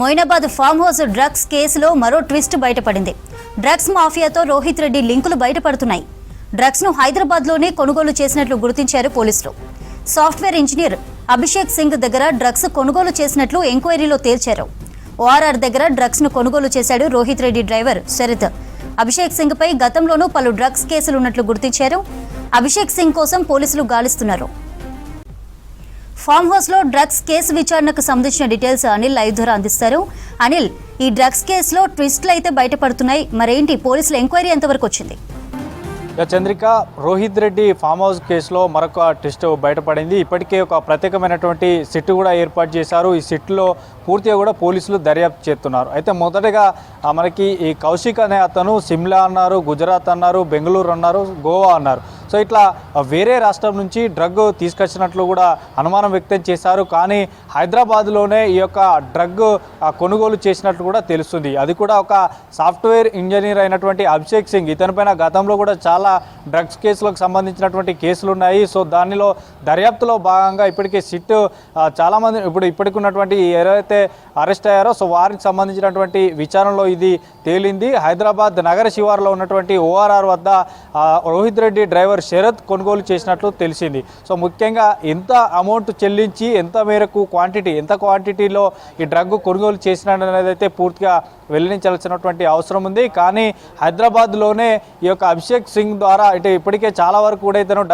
Moinabad farm house drugs కేసులో మరో twist బయటపడింది. డ్రగ్స్ మాఫియాతో రోహిత్ రెడ్డి లింకులు బయటపడుతున్నాయి. డ్రగ్స్ ను హైదరాబాద్లోనే కొనుగోలు చేసినట్లు గుర్తించారు పోలీసులు. సాఫ్ట్వేర్ ఇంజనీర్ అభిషేక్ సింగ్ దగ్గర డ్రగ్స్ కొనుగోలు చేసినట్లు ఎంక్వైరీలో తేల్చారు. ఓఆర్ఆర్ దగ్గర డ్రగ్స్ ను కొనుగోలు చేశాడు రోహిత్ రెడ్డి డ్రైవర్ శరత్. అభిషేక్ సింగ్ పై గతంలోనూ పలు డ్రగ్స్ కేసులున్నట్లు గుర్తించారు. అభిషేక్ సింగ్ కోసం పోలీసులు గాలిస్తున్నారు. ఫామ్ హౌస్ లో డ్రగ్స్ కేసు విచారణకు సంబంధించిన డీటెయిల్స్ అనిల్ లైవ్ ద్వారా అందిస్తారు. అనిల్, ఈ డ్రగ్స్ కేసులో ట్విస్ట్లు అయితే బయటపడుతున్నాయి, మరేంటి పోలీసుల ఎంక్వైరీ ఎంతవరకు వచ్చింది? చంద్రిక, రోహిత్ రెడ్డి ఫామ్ హౌస్ కేసులో మరొక ట్విస్ట్ బయటపడింది. ఇప్పటికే ఒక ప్రత్యేకమైనటువంటి సిట్ కూడా ఏర్పాటు చేశారు. ఈ సిట్లో పూర్తిగా కూడా పోలీసులు దర్యాప్తు చేస్తున్నారు. అయితే మొదటగా మనకి ఈ కౌశిక్ అనే అతను సిమ్లా అన్నారు, గుజరాత్ అన్నారు, బెంగళూరు అన్నారు, గోవా అన్నారు. సో ఇట్లా వేరే రాష్ట్రం నుంచి డ్రగ్ తీసుకొచ్చినట్లు కూడా అనుమానం వ్యక్తం చేశారు. కానీ హైదరాబాద్లోనే ఈ యొక్క డ్రగ్ కొనుగోలు చేసినట్లు కూడా తెలుస్తుంది. అది కూడా ఒక సాఫ్ట్వేర్ ఇంజనీర్ అయినటువంటి అభిషేక్ సింగ్. ఇతనిపైన గతంలో కూడా చాలా డ్రగ్స్ కేసులకు సంబంధించినటువంటి కేసులు ఉన్నాయి. సో దానిలో దర్యాప్తులో భాగంగా ఇప్పటికే సిట్ చాలామంది ఇప్పటికి ఉన్నటువంటి ఎవరైతే అరెస్ట్ అయ్యారో సో వారికి సంబంధించినటువంటి విచారణలో ఇది తేలింది. హైదరాబాద్ నగర శివారులో ఉన్నటువంటి ఓఆర్ఆర్ వద్ద రోహిత్ రెడ్డి డ్రైవర్ శరత్ కొనుగోలు చేసినట్లు తెలిసింది. సో ముఖ్యంగా ఎంత అమౌంట్ చెల్లించి ఎంత మేరకు ఎంత క్వాంటిటీలో ఈ డ్రగ్ కొనుగోలు చేసినది అయితే పూర్తిగా వెల్లడించాల్సినటువంటి అవసరం ఉంది. కానీ హైదరాబాద్లోనే ఈ యొక్క అభిషేక్ సింగ్ ద్వారా అంటే ఇప్పటికే చాలా వరకు కూడా ఇతను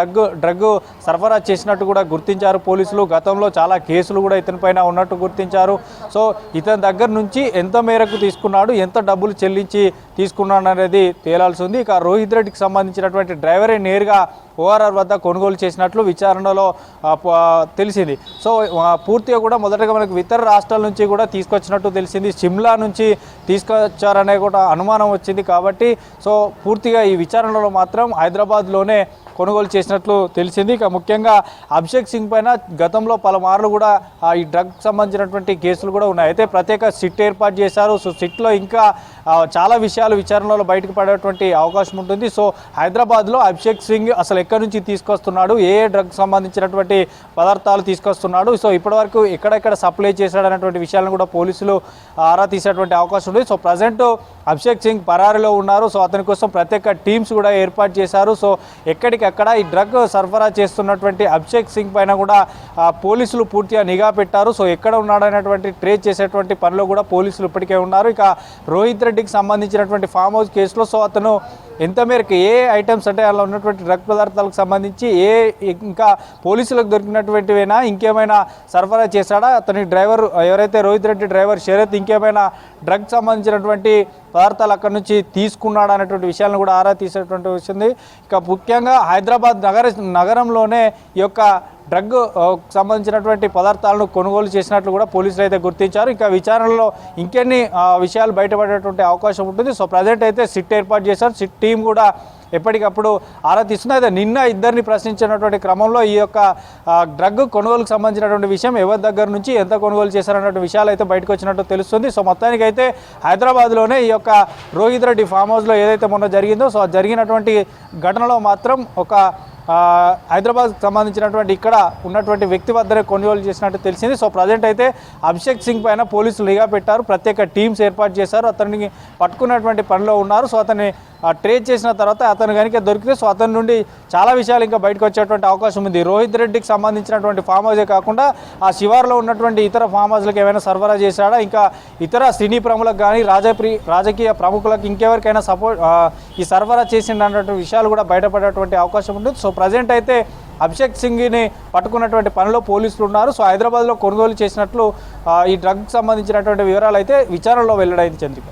డ్రగ్ సరఫరా చేసినట్టు కూడా గుర్తించారు పోలీసులు. గతంలో చాలా కేసులు కూడా ఇతని పైన ఉన్నట్టు గుర్తించారు. సో ఇతని దగ్గర నుంచి ఎంత మేరకు తీసుకున్నాడు, ఎంత డబ్బులు చెల్లించి తీసుకున్నాడు అనేది తేలాల్సి ఉంది. ఇక రోహిత్ రెడ్డికి సంబంధించినటువంటి డ్రైవరే నేరుగా ఓఆర్ఆర్ వద్ద కొనుగోలు చేసినట్లు విచారణలో తెలిసింది. సో పూర్తిగా కూడా మొదటగా మనకు ఇతర రాష్ట్రాల నుంచి కూడా తీసుకొచ్చినట్టు తెలిసింది. సిమ్లా నుంచి తీసుకొచ్చారనే కూడా అనుమానం వచ్చింది. కాబట్టి సో పూర్తిగా ఈ విచారణలో మాత్రం హైదరాబాద్లోనే కొనుగోలు చేసినట్లు తెలిసింది. ఇక ముఖ్యంగా అభిషేక్ సింగ్ పైన గతంలో పలుమార్లు కూడా ఈ డ్రగ్ సంబంధించినటువంటి కేసులు కూడా ఉన్నాయి. అయితే ప్రత్యేక సిట్ ఏర్పాటు చేశారు. సో సిట్లో ఇంకా చాలా విషయాలు విచారణలో బయటకు పడేటువంటి అవకాశం ఉంటుంది. సో హైదరాబాద్లో అభిషేక్ సింగ్ అసలు ఎక్కడి నుంచి తీసుకొస్తున్నాడు, ఏ డ్రగ్ సంబంధించినటువంటి పదార్థాలు తీసుకొస్తున్నాడు, సో ఇప్పటివరకు ఎక్కడెక్కడ సప్లై చేశాడనేటువంటి విషయాలను కూడా పోలీసులు ఆరా తీసేటువంటి అవకాశం ఉంది. సో ప్రజెంట్ అభిషేక్ సింగ్ పరారీలో ఉన్నారు. సో అతని కోసం ప్రత్యేక టీమ్స్ కూడా ఏర్పాటు చేశారు. సో ఎక్కడికక్కడ ఈ డ్రగ్ సరఫరా చేస్తున్నటువంటి అభిషేక్ సింగ్ పైన కూడా పోలీసులు పూర్తిగా నిఘా పెట్టారు. సో ఎక్కడ ఉన్నాడనేటువంటి ట్రేస్ చేసేటువంటి పనిలో కూడా పోలీసులు ఇప్పటికే ఉన్నారు. ఇక రోహిత్ రెడ్డికి సంబంధించినటువంటి ఫామ్ హౌస్ కేసులో సో అతను ఎంత మేరకు ఏ ఐటమ్స్ అంటే అలా ఉన్నటువంటి డ్రగ్ పదార్థాలకు సంబంధించి ఇంకా పోలీసులకు దొరికినటువంటివైనా ఇంకేమైనా సరఫరా చేశాడా, అతని డ్రైవర్ ఎవరైతే రోహిత్ రెడ్డి డ్రైవర్ శరత్ ఇంకేమైనా డ్రగ్ సంబంధించినటువంటి పదార్థాలు అక్కడి నుంచి తీసుకున్నాడు అనేటువంటి విషయాలను కూడా ఆరా తీసేటువంటి వచ్చింది. ఇక ముఖ్యంగా హైదరాబాద్ నగరంలోనే ఈ యొక్క డ్రగ్ సంబంధించినటువంటి పదార్థాలను కొనుగోలు చేసినట్లు కూడా పోలీసులు అయితే గుర్తించారు. ఇంకా విచారణలో ఇంకెన్ని విషయాలు బయటపడేటువంటి అవకాశం ఉంటుంది. సో ప్రజెంట్ అయితే సిట్ ఏర్పాటు చేశారు. సిట్ టీం కూడా ఎప్పటికప్పుడు ఆరా తీస్తుంది. అయితే నిన్న ఇద్దరిని ప్రశ్నించినటువంటి క్రమంలో ఈ యొక్క డ్రగ్ కొనుగోలుకు సంబంధించినటువంటి విషయం ఎవరి దగ్గర నుంచి ఎంత కొనుగోలు చేశారన్నటువంటి విషయాలు అయితే బయటకు వచ్చినట్టు తెలుస్తుంది. సో మొత్తానికి అయితే హైదరాబాద్లోనే ఈ యొక్క రోహిత్ రెడ్డి ఫామ్ హౌస్లో ఏదైతే మొన్న జరిగిందో సో జరిగినటువంటి ఘటనలో మాత్రం ఒక హైదరాబాద్కి సంబంధించినటువంటి ఇక్కడ ఉన్నటువంటి వ్యక్తి వద్దనే కొనుగోలు చేసినట్టు తెలిసింది. సో ప్రజెంట్ అయితే అభిషేక్ సింగ్ పైన పోలీసులు నిఘా పెట్టారు, ప్రత్యేక టీమ్స్ ఏర్పాటు చేశారు, అతన్ని పట్టుకున్నటువంటి పనిలో ఉన్నారు. సో అతన్ని ట్రేస్ చేసిన తర్వాత అతను కనుక దొరికితే సో అతని నుండి చాలా విషయాలు ఇంకా బయటకు వచ్చేటువంటి అవకాశం ఉంది. రోహిత్ రెడ్డికి సంబంధించినటువంటి ఫామ్ హౌసే కాకుండా ఆ శివార్లో ఉన్నటువంటి ఇతర ఫామ్ హౌస్లకు ఏమైనా సరఫరా చేశాడా, ఇంకా ఇతర సినీ ప్రముఖులకు కానీ రాజకీయ ప్రముఖులకు ఇంకెవరికైనా ఈ సరఫరా చేసిందన్నటువంటి విషయాలు కూడా బయటపడేటువంటి అవకాశం ఉంటుంది. సో ప్రజెంట్ అయితే అభిషేక్ సింగ్ని పట్టుకున్నటువంటి పనిలో పోలీసులు ఉన్నారు. సో హైదరాబాద్లో కొనుగోలు చేసినట్లు ఈ డ్రగ్ సంబంధించినటువంటి వివరాలు అయితే విచారణలో వెల్లడైంది. చంద్రిక.